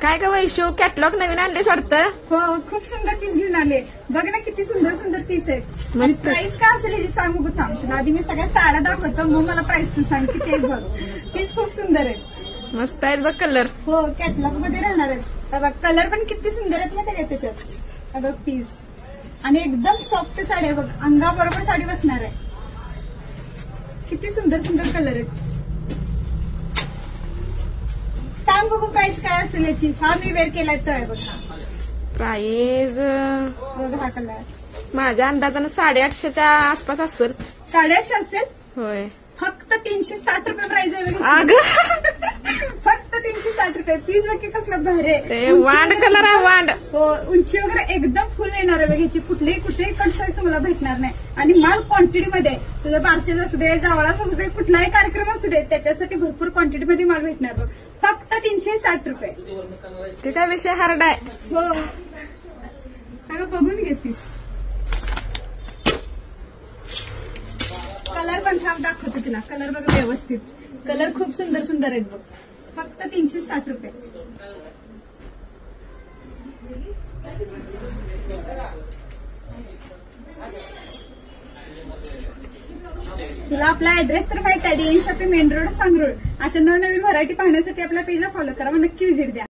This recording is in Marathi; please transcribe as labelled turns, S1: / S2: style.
S1: काय का वैशू कॅटलॉग नवीन आणलेस वाटतं?
S2: हो, खूप सुंदर पीस घेऊन आले. बघ ना किती सुंदर सुंदर पीस आहेत. आणि प्राइस काय असेल हे सांग बघू. थांब, तुला आधी मी सगळ्या साड्या दाखवतो, मग मला प्राइस तू सांग किती आहे. बघ, पीस खूप सुंदर आहे.
S1: मस्त आहेत बघ कलर.
S2: हो, कॅटलॉग मध्ये राहणार आहेत. बघ कलर पण किती सुंदर आहेत ना त्याच्यात. बघ पीस आणि एकदम सॉफ्ट साडी आहे. बघ अंगाबरोबर साडी बसणार आहे. किती सुंदर सुंदर कलर आहेत. सांग बघू प्राइस काय असेल याची. हा मी वेअर केलाय तो आहे बघ.
S1: प्राइस
S2: बघ हा कलर
S1: माझ्या अंदाजानं 850च्या आसपास असेल.
S2: 850 असेल.
S1: होय.
S2: फक्त 360 रुपये प्राइस आहे. फक्त 360 रुपये. पीस वगैरे कसला भारी आहे.
S1: वांड कलर आहे वांड.
S2: हो, उंची वगैरे एकदम फुल येणार आहे. ह्याची कुठेही कट साईज तुम्हाला भेटणार नाही. आणि माल क्वांटिटीमध्ये तुझं बारशेच असू दे, जावळाच असू दे, कुठलाही कार्यक्रम असू दे, त्याच्यासाठी भरपूर क्वांटिटीमध्ये माल भेटणार बघ. फक्त 360 रुपये.
S1: ते काय विषय हार्ड आहे.
S2: हो, अगं बघून घे पीस. कलर पण थांब दाखवते तुला. कलर बघ व्यवस्थित. कलर खूप सुंदर सुंदर आहेत बघ. फक्त 360 रुपये. तुला आपला ऍड्रेस तर माहिती आहे. DN शॉपिंग मेन रोड, सांगरोड. अशा नवनवीन व्हरायटी पाहण्यासाठी आपल्या पेजला फॉलो करा. मग नक्की व्हिजिट द्या.